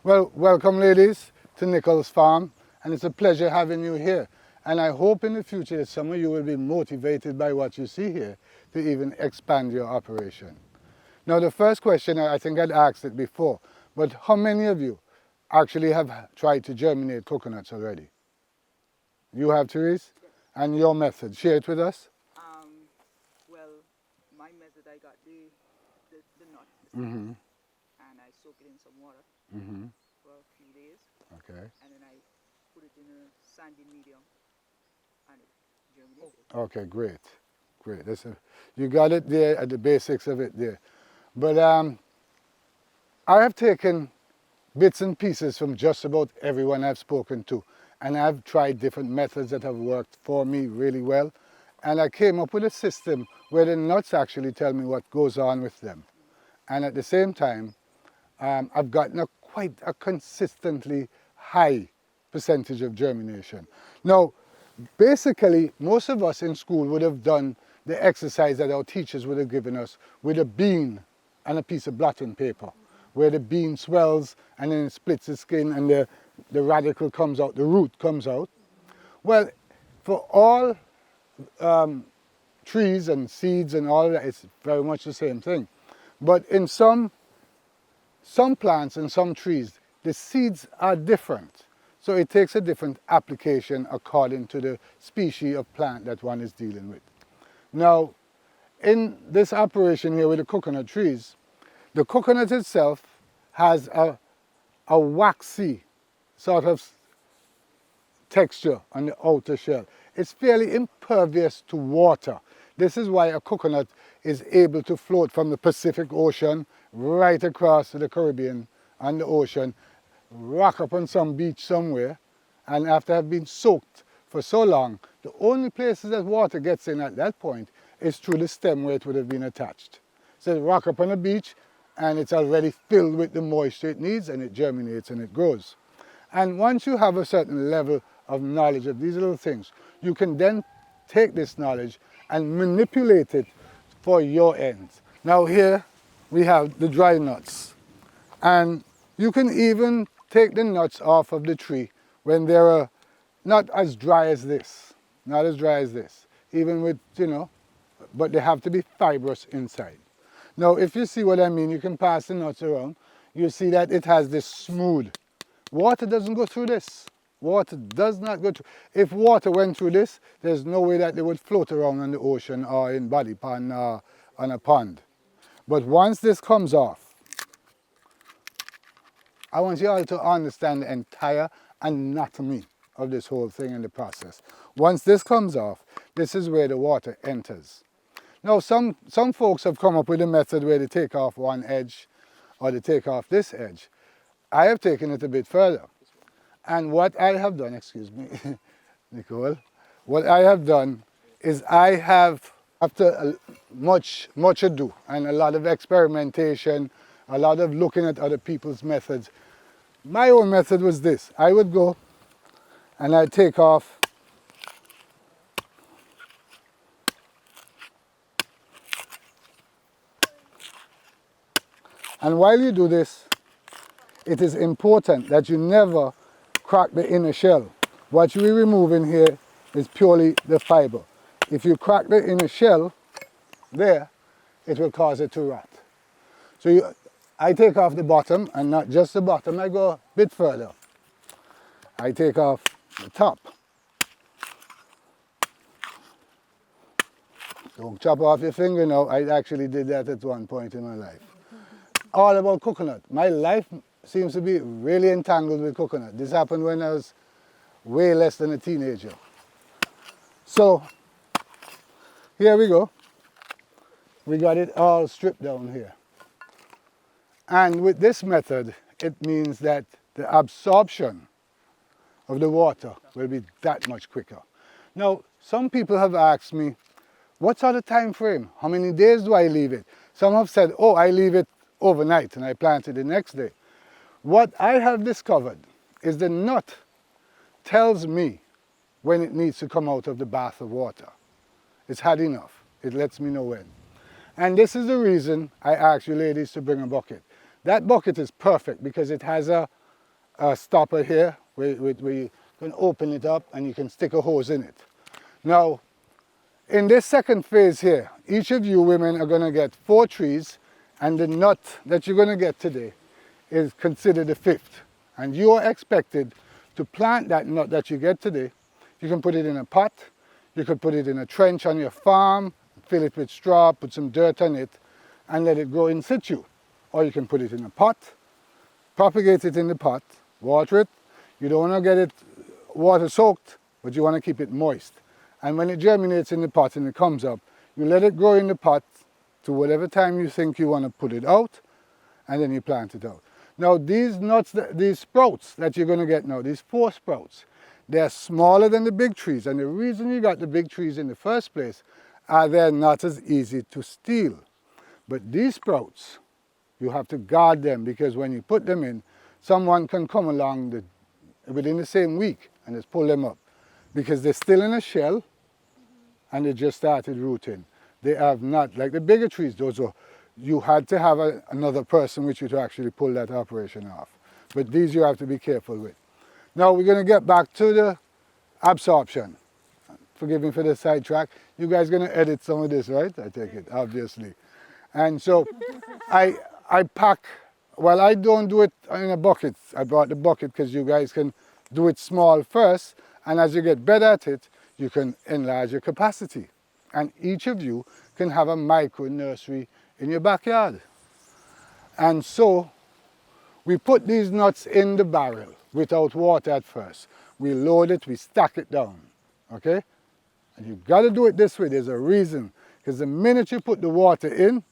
Well, welcome ladies to Nichols Farm, and it's a pleasure having you here. And I hope in the future that some of you will be motivated by what you see here to even expand your operation. Now the first question, I think I'd asked it before, but how many of you actually have tried to germinate coconuts already? You have, Therese? Yes. And your method, share it with us. Well, my method, I got the nut, Mm-hmm. and I soak it in some water Mm-hmm. for a few days, Okay. and then I put it in a sandy medium, and it germinated. Okay, great. Great. You got it there at the basics of it there. But I have taken bits and pieces from just about everyone I've spoken to, and I've tried different methods that have worked for me really well, and I came up with a system where the nuts actually tell me what goes on with them. And at the same time, I've gotten quite a consistently high percentage of germination. Now, basically, most of us in school would have done the exercise that our teachers would have given us with a bean and a piece of blotting paper, where the bean swells and then it splits the skin and the radical comes out, the root comes out. Well, for all trees and seeds and all of that, it's very much the same thing. But in some plants and some trees, the seeds are different. So it takes a different application according to the species of plant that one is dealing with. Now, in this operation here with the coconut trees, the coconut itself has a waxy sort of texture on the outer shell. It's fairly impervious to water. This is why a coconut is able to float from the Pacific Ocean right across to the Caribbean and the ocean, rock up on some beach somewhere, and after have been soaked for so long, the only places that water gets in at that point is through the stem where it would have been attached. So it rock up on a beach and it's already filled with the moisture it needs, and it germinates and it grows. And once you have a certain level of knowledge of these little things, you can then take this knowledge and manipulate it for your ends. Now here we have the dry nuts, and you can even take the nuts off of the tree when they're not as dry as this, even with, but they have to be fibrous inside. Now if you see what I mean, you can pass the nuts around, you see that it has this smooth. Water doesn't go through this. Water does not go through. If water went through this, there's no way that they would float around in the ocean or in body pond or on a pond. But once this comes off, I want you all to understand the entire anatomy of this whole thing in the process. Once this comes off, this is where the water enters. Now some folks have come up with a method where they take off one edge or they take off this edge. I have taken it a bit further. And what I have done, excuse me, Nicole, what I have done is I have, after much ado and a lot of experimentation, a lot of looking at other people's methods, my own method was this. I would go and I'd take off and while you do this, it is important that you never crack the inner shell. What you will remove in here is purely the fiber. If you crack the inner shell there, it will cause it to rot. So I take off the bottom, and not just the bottom, I go a bit further. I take off the top. Don't chop off your finger now. I actually did that at one point in my life. All about coconut. My life seems to be really entangled with coconut. This happened when I was way less than a teenager. So here we go. We got it all stripped down here. And with this method, it means that the absorption of the water will be that much quicker. Now, some people have asked me, what sort of time frame? How many days do I leave it? Some have said, oh, I leave it overnight and I plant it the next day. What I have discovered is the nut tells me when it needs to come out of the bath of water. It's had enough. It lets me know when. And this is the reason I asked you ladies to bring a bucket. That bucket is perfect because it has a a stopper here where you can open it up and you can stick a hose in it. Now, in this second phase here, each of you women are going to get 4 trees, and the nut that you're going to get today is considered the 5th. And you are expected to plant that nut that you get today. You can put it in a pot, you could put it in a trench on your farm, fill it with straw, put some dirt on it, and let it grow in situ. Or you can put it in a pot, propagate it in the pot, water it. You don't want to get it water soaked, but you want to keep it moist. And when it germinates in the pot and it comes up, you let it grow in the pot to whatever time you think you want to put it out, and then you plant it out. Now these nuts, these sprouts that you're going to get now, these 4 sprouts, they're smaller than the big trees, and the reason you got the big trees in the first place are they're not as easy to steal. But these sprouts, you have to guard them, because when you put them in, someone can come along within the same week and just pull them up, because they're still in a shell and they just started rooting. They have not, like the bigger trees, those are, you had to have another person with you to actually pull that operation off. But these you have to be careful with. Now we're going to get back to the absorption. Forgive me for the sidetrack. You guys going to edit some of this, right? I take it, obviously. And so I pack, well, I don't do it in a bucket. I brought the bucket because you guys can do it small first, and as you get better at it, you can enlarge your capacity. And each of you can have a micro nursery in your backyard. And so we put these nuts in the barrel without water at first. We load it, we stack it down, okay? And you've got to do it this way. There's a reason, because the minute you put the water in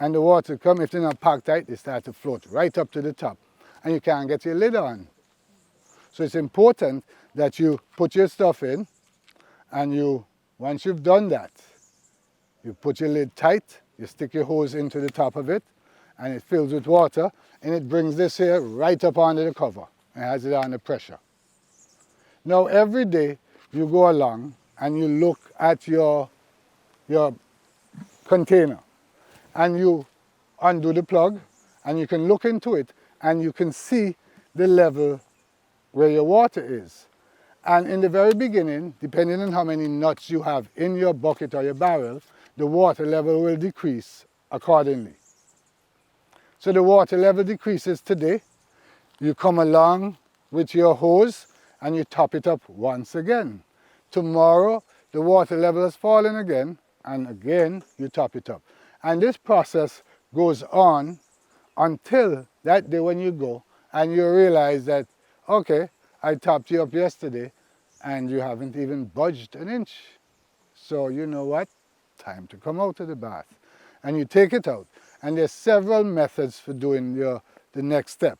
and the water come, if they're not packed tight, they start to float right up to the top, and you can't get your lid on. So it's important that you put your stuff in, and you, once you've done that, you put your lid tight, you stick your hose into the top of it, and it fills with water, and it brings this here right up under the cover and has it under pressure. Now every day you go along and you look at your container, and you undo the plug, and you can look into it, and you can see the level where your water is. And in the very beginning, depending on how many nuts you have in your bucket or your barrel, the water level will decrease accordingly. So the water level decreases today. You come along with your hose and you top it up once again. Tomorrow, the water level has fallen again, and again you top it up. And this process goes on until that day when you go and you realize that, okay, I topped you up yesterday and you haven't even budged an inch. So you know what? Time to come out of the bath. And you take it out. And there's several methods for doing the next step.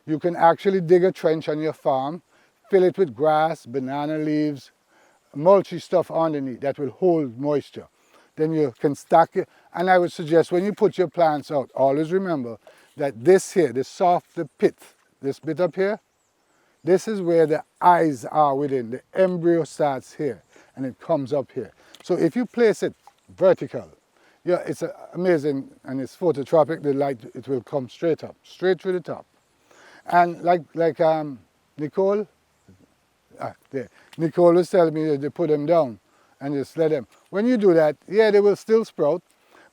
You can actually dig a trench on your farm, fill it with grass, banana leaves, mulchy stuff underneath that will hold moisture. Then you can stack it. And I would suggest when you put your plants out, always remember that this here, the softer pit, this bit up here, this is where the eyes are within. The embryo starts here and it comes up here. So if you place it vertical, yeah, it's amazing, and it's phototropic, the light, it will come straight up, straight through the top. And like Nicole, there. Nicole was telling me that they put them down and just let them. When you do that, yeah, they will still sprout,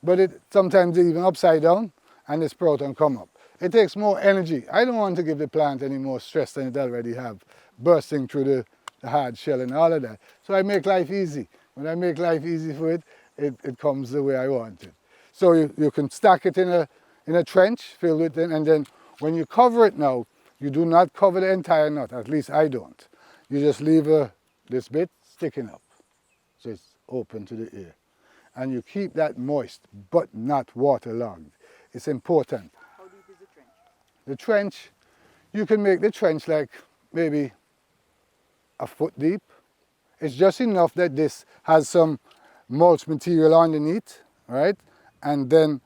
but sometimes they're even upside down and they sprout and come up. It takes more energy. I don't want to give the plant any more stress than it already have, bursting through the hard shell and all of that. So I make life easy. When I make life easy for it, it comes the way I want it. So you can stack it in a trench, fill it in, and then when you cover it now, you do not cover the entire nut, at least I don't. You just leave this bit sticking up, so it's open to the air. And you keep that moist, but not waterlogged. It's important. How deep is the trench? The trench, you can make the trench like maybe a foot deep. It's just enough that this has some mulch material underneath, right? And then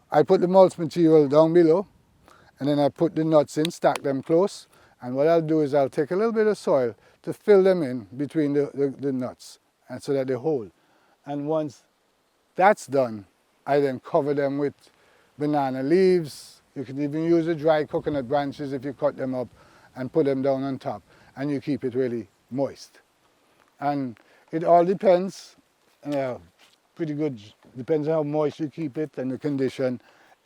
I put the mulch material down below, and then I put the nuts in, stack them close, and what I'll do is I'll take a little bit of soil to fill them in between the nuts, and so that they hold. And once that's done, I then cover them with banana leaves. You can even use the dry coconut branches if you cut them up, and put them down on top, and you keep it really moist. And it all depends, pretty good, depends on how moist you keep it and the condition,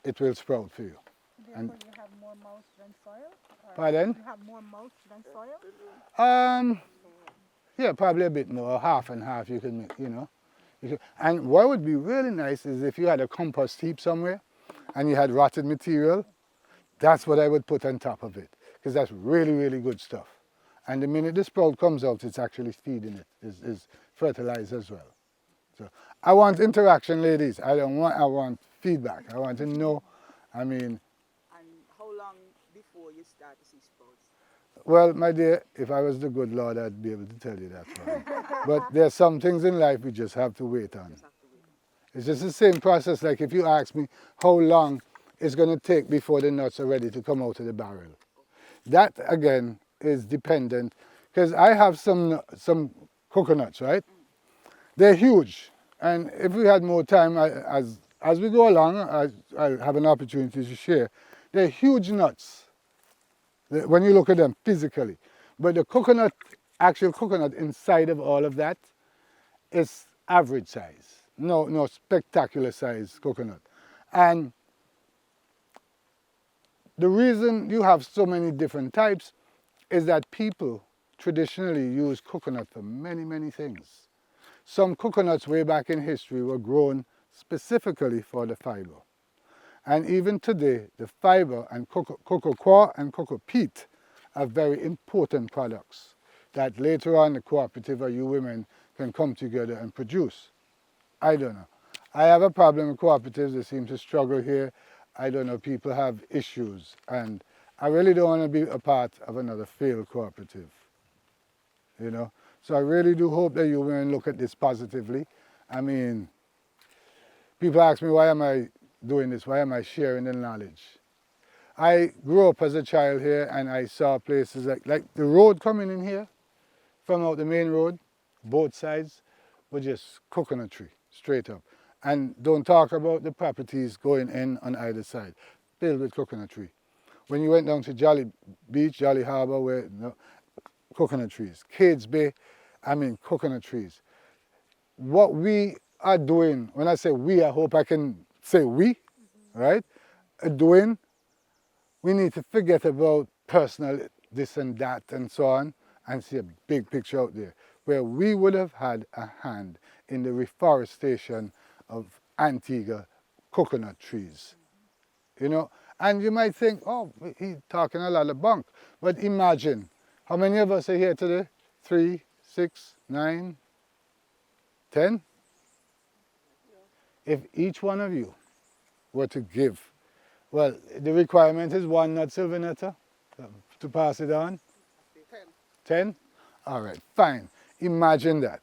it will sprout for you. Therefore, you have more mulch than soil? Or Pardon? You have more mulch than soil? Yeah, probably a bit more, half and half you can make, you know. And what would be really nice is if you had a compost heap somewhere and you had rotted material, that's what I would put on top of it, because that's really, really good stuff. And the minute the sprout comes out, it's actually feeding it, is fertilized as well. So I want interaction, ladies. I want feedback. I want to know, I mean. And how long before you start to see sprouts? Well, my dear, if I was the good Lord, I'd be able to tell you that. But there's some things in life we just have to wait on. It's just the same process like if you ask me how long it's going to take before the nuts are ready to come out of the barrel. That, again, is dependent, because I have some coconuts, right? They're huge. And if we had more time, as we go along, I'll have an opportunity to share. They're huge nuts when you look at them physically. But the coconut, actual coconut inside of all of that is average size. No spectacular size coconut. And the reason you have so many different types is that people traditionally use coconut for many, many things. Some coconuts way back in history were grown specifically for the fiber. And even today, the fiber and cocoa coir and cocoa peat are very important products that later on the cooperative or you women can come together and produce. I don't know. I have a problem with cooperatives. They seem to struggle here. I don't know, people have issues. And I really don't want to be a part of another failed cooperative, you know. So I really do hope that you women look at this positively. I mean, people ask me, why am I doing this? Why am I sharing the knowledge? I grew up as a child here and I saw places like the road coming in here from out the main road, both sides, were just coconut tree, straight up. And don't talk about the properties going in on either side, filled with coconut tree. When you went down to Jolly Beach, Jolly Harbour, where coconut trees. Cades Bay, I mean coconut trees. What we are doing, when I say we, I hope I can say we, right? Doing, we need to forget about personal this and that and so on and see a big picture out there where we would have had a hand in the reforestation of Antigua coconut trees, you know. And you might think, oh, he's talking a lot of bunk. But imagine, how many of us are here today? 3, 6, 9, 10? If each one of you were to give, well, the requirement is 1 nut, Sylvanetta, to pass it on? 10? All right, fine. Imagine that.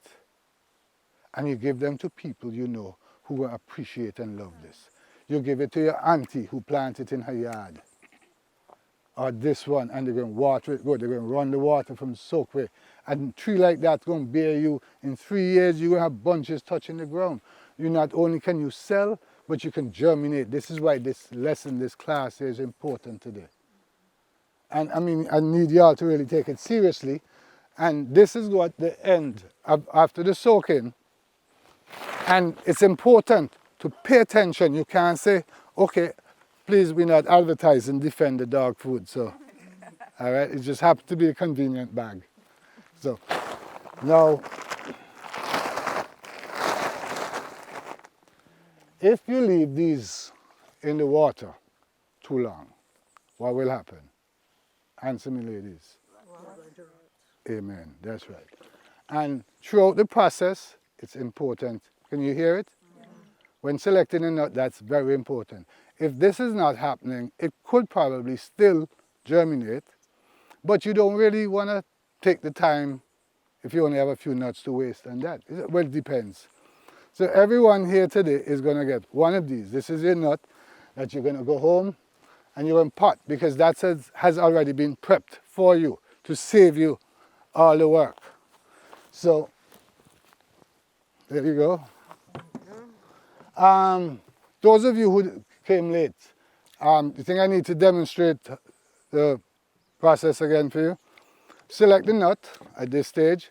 And you give them to people you know who will appreciate and love this. You give it to your auntie who planted it in her yard. Or this one, and they're going to water it good. They're going to run the water from soakaway. And a tree like that's going to bear you, in 3 years, you're going to have bunches touching the ground. You not only can you sell, but you can germinate. This is why this lesson, this class here is important today. And I mean, I need y'all to really take it seriously. And this is what the end, after the soaking, and it's important to pay attention. You can't say, okay, please, we're not advertising defend the dog food. So, all right, it just happened to be a convenient bag. So, now, if you leave these in the water too long, what will happen? Answer me, ladies. Amen, that's right. And throughout the process, it's important. Can you hear it? Yeah. When selecting a nut, that's very important. If this is not happening, it could probably still germinate, but you don't really want to take the time if you only have a few nuts to waste on that. Well, it depends. So everyone here today is going to get one of these. This is your nut that you're going to go home and you're going to pot, because that has already been prepped for you to save you all the work. So there you go. Those of you who came late, I think I need to demonstrate the process again for you. Select the nut at this stage,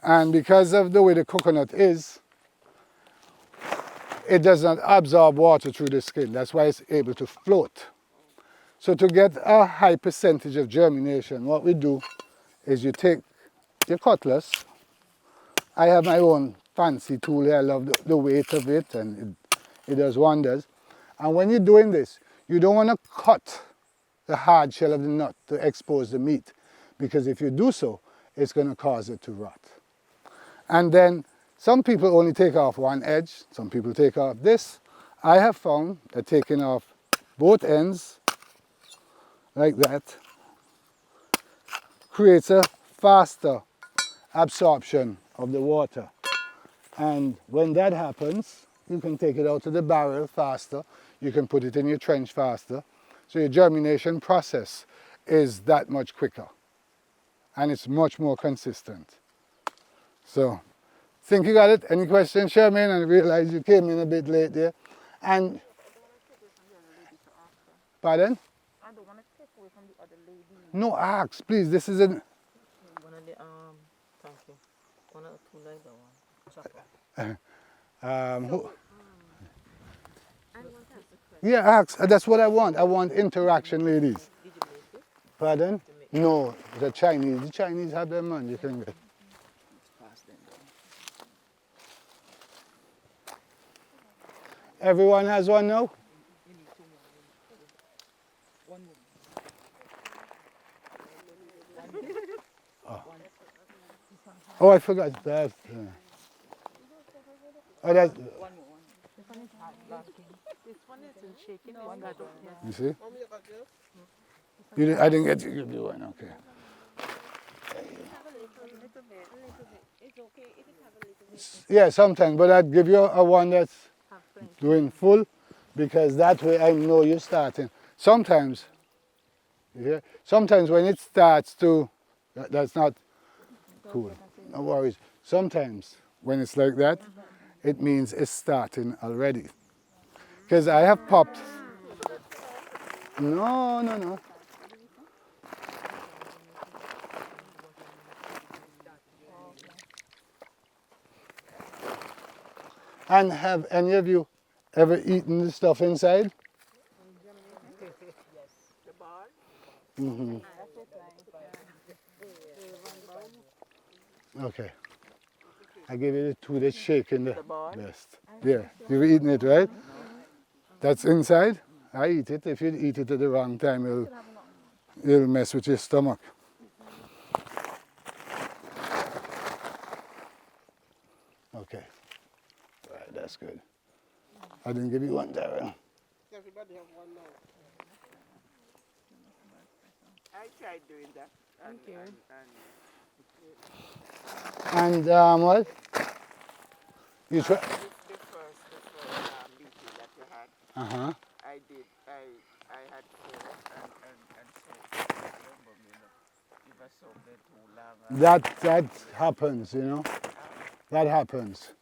and because of the way the coconut is, it does not absorb water through the skin. That's why it's able to float. So to get a high percentage of germination, what we do is you take your cutlass. I have my own fancy tool here. I love the weight of it, and it does wonders. And when you're doing this, you don't want to cut the hard shell of the nut to expose the meat, because if you do so, it's going to cause it to rot. And then some people only take off one edge, some people take off this. I have found that taking off both ends like that creates a faster absorption of the water. And when that happens, you can take it out of the barrel faster, you can put it in your trench faster. So your germination process is that much quicker, and it's much more consistent. So, think you got it? Any questions, Sherman? I realize you came in a bit late there. And, pardon? I don't want to take away from the other lady. No, ask, please. This isn't. One of the thank you. One of the two like that one. Who? Yeah, ask. That's what I want. I want interaction, ladies. Did you make it? Pardon? No, the Chinese. The Chinese have their money. You can get. Everyone has one now? Oh, I forgot that. Oh, that's, This one is shaking. you see? You didn't, I didn't get to give you one, okay. Yeah, sometimes, but I'd give you a one that's doing full, because that way I know you're starting. Sometimes, you hear? Sometimes when it starts to, that's not cool, no worries. Sometimes when it's like that, it means it's starting already. Because I have popped. No. And have any of you ever eaten the stuff inside? The bar? Mm-hmm. Okay. I give you the two that's shaking the best. Yeah, you've eaten it, right? That's inside. I eat it. If you eat it at the wrong time, it'll mess with your stomach. Okay. Right, that's good. I didn't give you one, Darren. Everybody have one now. I tried doing that. And what? You try? The first meeting that you had, Uh-huh. I had four and so if I sold it too long. That happens, you know. That happens.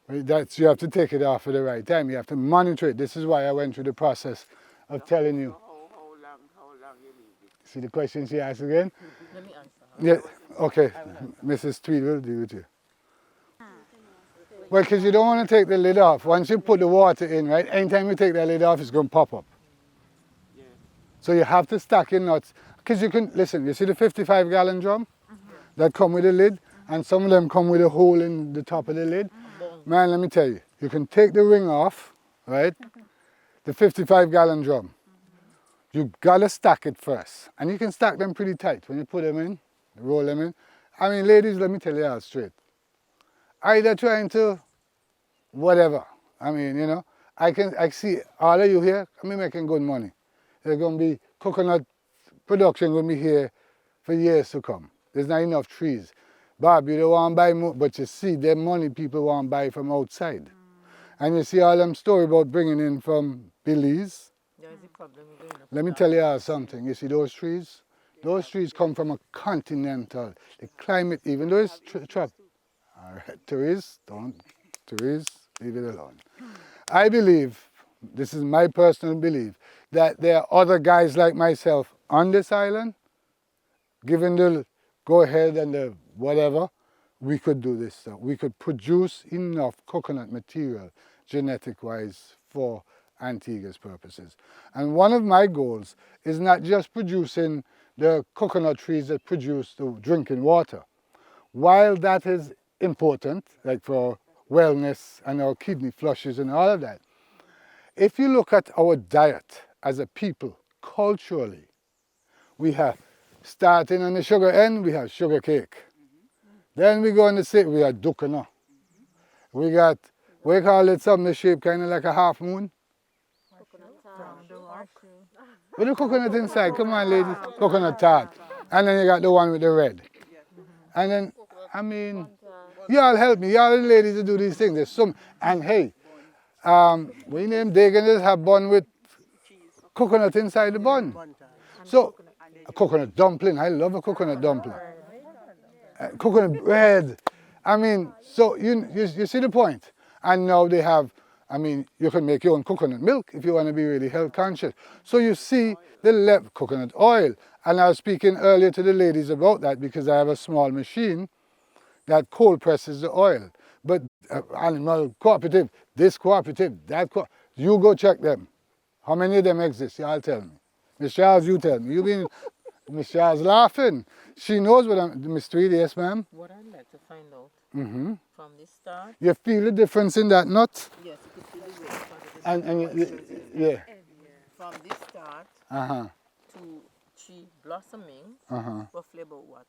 You have to take it off at the right time. You have to monitor it. This is why I went through the process of telling you. How long you leave it? See the question she asked again? Let me answer. Yeah, okay. Mrs. Tweed will deal with you. Well, because you don't want to take the lid off. Once you put the water in, right, anytime you take that lid off, it's going to pop up. Yeah. So you have to stack your nuts. Because you can, listen, you see the 55-gallon drum that come with a lid? And some of them come with a hole in the top of the lid. Man, let me tell you, you can take the ring off, right? The 55-gallon drum. You gotta stack it first. And you can stack them pretty tight when you put them in, roll them in. I mean, ladies, let me tell you out straight. Either trying to, whatever. I mean, you know, I see all of you here, making good money. There's gonna be coconut production gonna be here for years to come. There's not enough trees. Bob, you don't want to buy more, but you see, the money people want to buy from outside. And you see all them story about bringing in from Belize. There's a problem with Let me tell you something. You see those trees? Those trees come from a continental. The climate, even though it's trapped. All right, Therese, leave it alone. I believe this is my personal belief, that there are other guys like myself on this island, given the go ahead and the whatever, we could do this stuff. We could produce enough coconut material, genetic-wise, for Antigua's purposes. And one of my goals is not just producing the coconut trees that produce the drinking water. While that is important, like for wellness and our kidney flushes and all of that, if you look at our diet as a people, culturally, we have, starting on the sugar end, we have sugar cake. Then we go on the say we have dukana. We got, we call it something shaped kind of like a half moon. With the coconut inside, come on ladies, coconut tart. And then you got the one with the red. And then, I mean, y'all help me, y'all the ladies to do these things. There's some, and hey, we name they can just have bun with coconut inside the bun. So, a coconut dumpling, I love a coconut dumpling. Coconut bread. I mean, so you see the point. And now they have, I mean, you can make your own coconut milk if you want to be really health conscious. So you see the coconut oil. And I was speaking earlier to the ladies about that because I have a small machine that cold presses the oil. But animal cooperative, this cooperative, that you go check them. How many of them exist? Y'all tell me. Miss Charles, you tell me. You been, Miss Charles laughing. She knows what I'm, Miss Tweedy, yes ma'am? What I'd like to find out from the start. You feel the difference in that nut? Yes, you could feel the weight. Yeah. From the start to tree blossoming, roughly about what?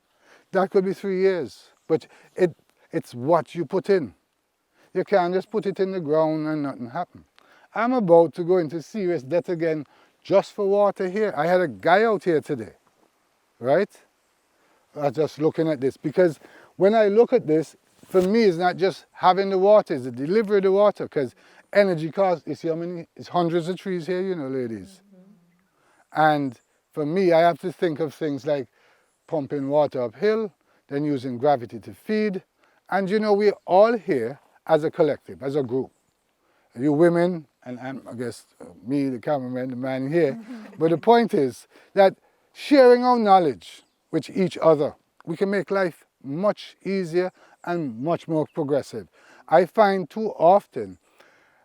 That could be 3 years. But it's what you put in. You can't just put it in the ground and nothing happen. I'm about to go into serious debt again just for water here. I had a guy out here today, right? I was just looking at this because when I look at this, for me it's not just having the water, it's the delivery of the water because energy costs, you see how many, it's hundreds of trees here, you know, ladies. And for me, I have to think of things like pumping water uphill, then using gravity to feed. And you know, we're all here as a collective, as a group. You women, and I guess me, the cameraman, the man here. But the point is that sharing our knowledge with each other, we can make life much easier and much more progressive. I find too often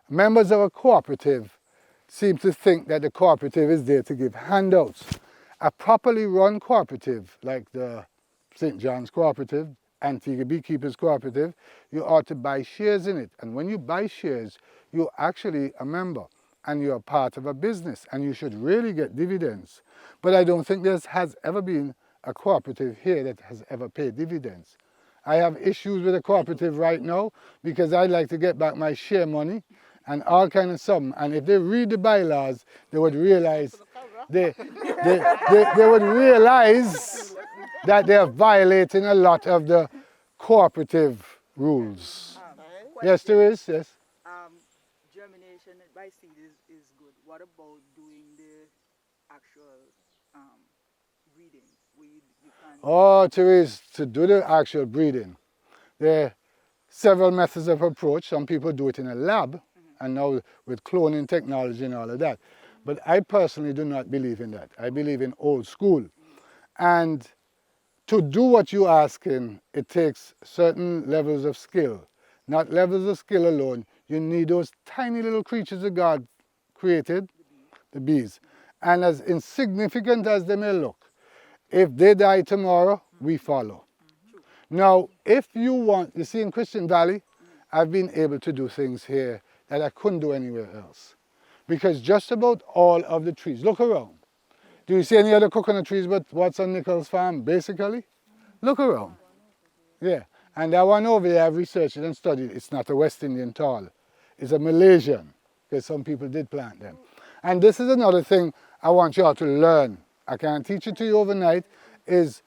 members of a cooperative seem to think that the cooperative is there to give handouts. A properly run cooperative, like the St. John's Cooperative, Antigua Beekeepers Cooperative, you ought to buy shares in it. And when you buy shares, you're actually a member and you're part of a business and you should really get dividends. But I don't think there has ever been a cooperative here that has ever paid dividends. I have issues with a cooperative right now because I'd like to get back my share money and all kind of something. And if they read the bylaws, they would realize they would realize that they're violating a lot of the cooperative rules. Yes, there is, yes. Germination by seed is good. What about doing the actual breeding? You can... Oh, Therese, to do the actual breeding, there are several methods of approach. Some people do it in a lab, and now with cloning technology and all of that. But I personally do not believe in that. I believe in old school. And to do what you're asking, it takes certain levels of skill. Not levels of skill alone. You need those tiny little creatures that God created, the bees. And as insignificant as they may look, if they die tomorrow, we follow. Now, if you want, you see in Christian Valley, I've been able to do things here that I couldn't do anywhere else. Because just about all of the trees, look around. Do you see any other coconut trees but what's on Nichols' farm, basically? Look around. Yeah, and that one over there I've researched it and studied. It's not a West Indian tall. It's a Malaysian, because some people did plant them. And this is another thing I want you all to learn. I can't teach it to you overnight, is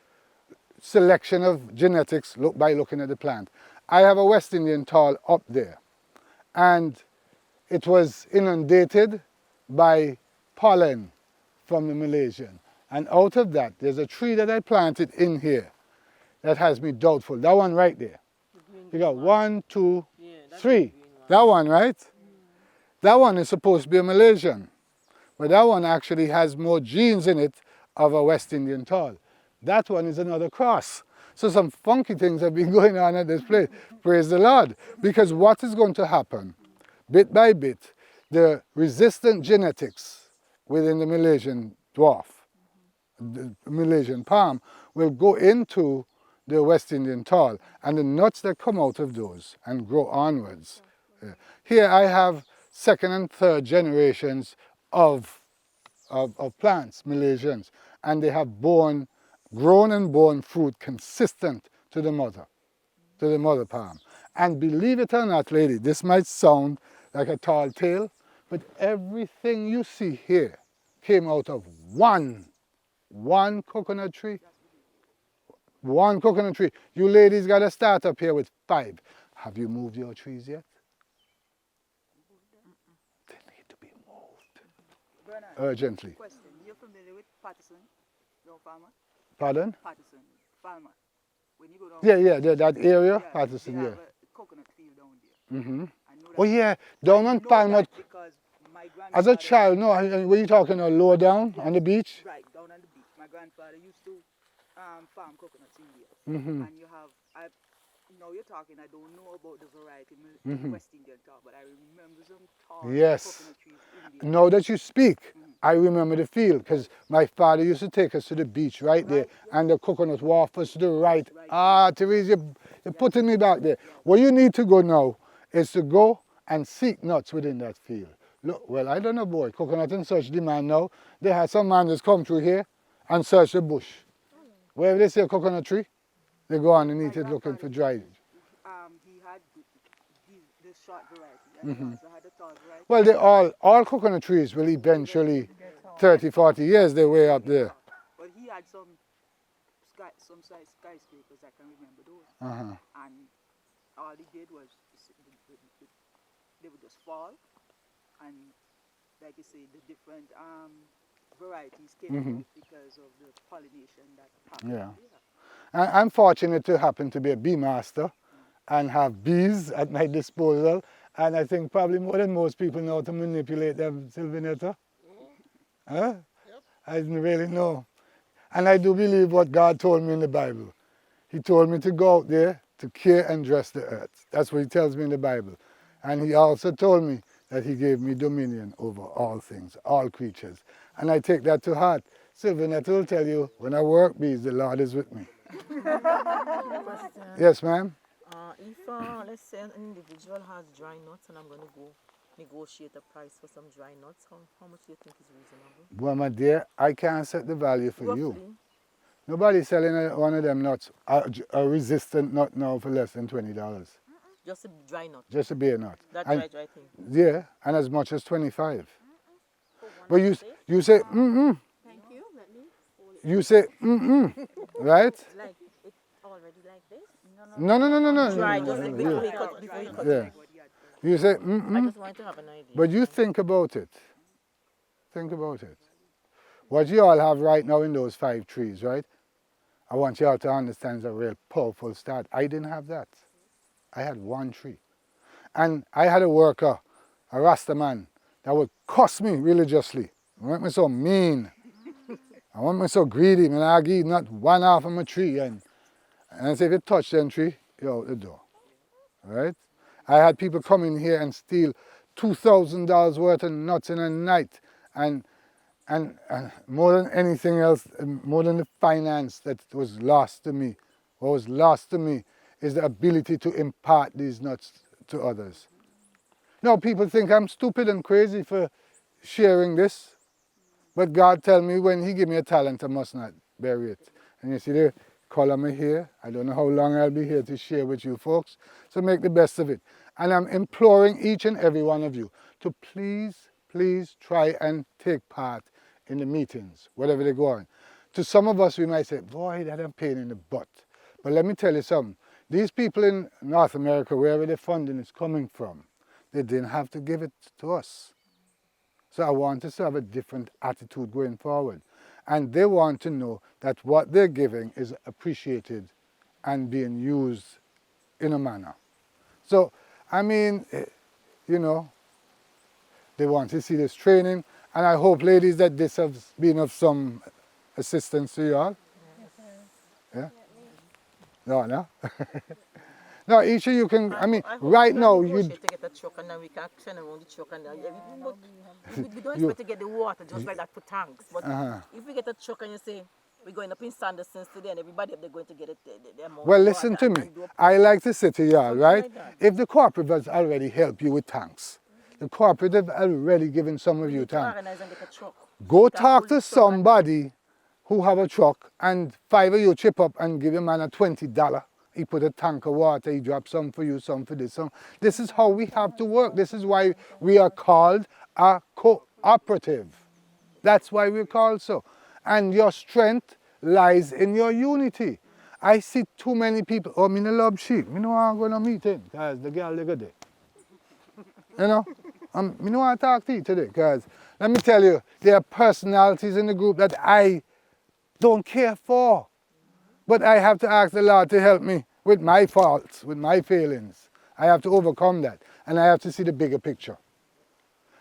selection of genetics by looking at the plant. I have a West Indian tall up there, and it was inundated by pollen from the Malaysian. And out of that, there's a tree that I planted in here that has me doubtful. That one right there. You got 1, 2, 3. That one, right? That one is supposed to be a Malaysian, but that one actually has more genes in it of a West Indian tall. That one is another cross. So some funky things have been going on at this place. Praise the Lord. Because what is going to happen, bit by bit, the resistant genetics within the Malaysian dwarf, the Malaysian palm, will go into the West Indian tall, and the nuts that come out of those and grow onwards. Here I have second and third generations of plants, Malaysians, and they have grown and borne fruit consistent to the mother palm. And believe it or not, lady, this might sound like a tall tale, but everything you see here came out of one coconut tree. One coconut tree. You ladies got to start up here with 5. Have you moved your trees yet? They need to be moved. Bernard, Urgently. question. You're familiar with Patterson, your farmer? Pardon? Patterson, farmer. When you go down That area, they Patterson, have yeah. a coconut field down there. Mm-hmm. I know that. Oh yeah, down on I know Palmer. that because my grandfather, As a child, no, were you talking lower down on the beach? right, down on the beach, my grandfather used to farm coconuts in there. Mm-hmm. And you have, now you're talking, I don't know about the variety Mhm. West Indian tall, but I remember some tall Yes. coconut trees in there. Now that you speak, I remember the field because my father used to take us to the beach right there, and the coconut wharf was to the right. Ah, Therese, you're putting me back there. What you need to go now is to go and seek nuts within that field. Look, well, I don't know, boy, coconut in such demand now. They had some man that's come through here and search the bush. Wherever they see a coconut tree, they go underneath it looking for dry. He had the short variety, and he also had the tall variety. Well, they all coconut trees will eventually, 30, 40 years, they're way up there. But he had some skyscrapers, I can remember those. Uh-huh. And all he did was, they would just fall, and like you say, the different varieties came out because of the pollination that happened. Yeah. I'm fortunate to happen to be a bee master and have bees at my disposal, and I think probably more than most people know how to manipulate them, Sylvanetta. Huh? Yep. I didn't really know. And I do believe what God told me in the Bible. He told me to go out there to care and dress the earth. That's what he tells me in the Bible. And he also told me that he gave me dominion over all things, all creatures. And I take that to heart. Sylvanetta will tell you, when I work bees, the Lord is with me. Question. Yes, ma'am? If, let's say, an individual has dry nuts and I'm going to go negotiate a price for some dry nuts, how much do you think is reasonable? Well, my dear, I can't set the value for you. Roughly. Nobody's selling one of them nuts, a resistant nut now for less than $20. Just a dry nut. Just a bare nut. That And- dry thing. Yeah, and as much as 25. But you say, mm-mm. Thank you. Let me hold it. You say, mm-mm. Right? Like it's already like this? No. Dry, no, just no, before no. you cut, before you cut Yeah. it. You say, I mm-mm. just wanted to have an idea. But you think about it. Think about it. What you all have right now in those 5 trees, right? I want you all to understand it's a real powerful start. I didn't have that. I had 1 tree. And I had a worker, a Rasta man, that would cuss me religiously. I want me so mean. I want me so greedy. Man, I give not one half of my tree. And I say, if you touch them tree, you're out the door. Right? I had people come in here and steal $2,000 worth of nuts in a night. And more than anything else, more than the finance that was lost to me, what was lost to me is the ability to impart these nuts to others. Now people think I'm stupid and crazy for sharing this, but God tell me when he give me a talent, I must not bury it. And you see the color me here, I don't know how long I'll be here to share with you folks, so make the best of it. And I'm imploring each and every one of you to please try and take part in the meetings, whatever they go on. To some of us, we might say, boy, that a pain in the butt. But let me tell you something. These people in North America, wherever the funding is coming from, they didn't have to give it to us. So I want us to have a different attitude going forward. And they want to know that what they're giving is appreciated and being used in a manner. So, I mean, you know, They want to see this training. And I hope, ladies, that this has been of some assistance to you all. Yeah? No, no? No, each of you can, I mean, I hope right we can now, negotiate to get a truck and then we can turn around the truck and everything. But we don't expect to get the water just like that for tanks. But if we get a truck and you say, we're going up in Sanderson's today and everybody up there going to get it, the amount well, of listen water to me. and do a I like to say to you all, Something right? like that. If the cooperative has already helped you with tanks, the cooperative already given some of we you need to tanks. organize and get a truck. Go We can talk pull to the truck and- somebody who have a truck and 5 of you chip up and give your man a $20. He put a tank of water, he drop some for you, some for this. Some. This is how we have to work. This is why we are called a cooperative. That's why we're called so. And your strength lies in your unity. I see too many people, oh, me no love sheep. Me no want to go to a meeting because the girl they go there. You know? Me no want to talk to you today because let me tell you, there are personalities in the group that I don't care for. But I have to ask the Lord to help me with my faults, with my failings. I have to overcome that. And I have to see the bigger picture.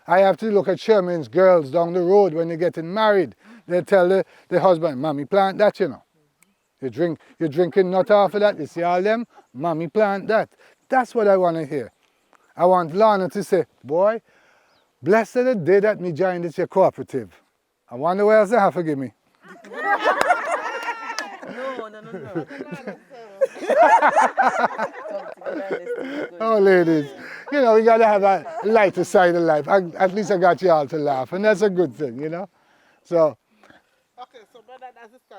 I have to look at Sherman's girls down the road when they're getting married. They tell the husband, Mommy, plant that, you know. You're drinking nut off of that. You see all them? Mommy, plant that. That's what I want to hear. I want Lana to say, boy, blessed the day that me joined this your cooperative. I wonder what else they have to give me. No. Oh, ladies, you know, we got to have a lighter side of life. At least I got you all to laugh, and that's a good thing, you know. So, Okay, so brother, as a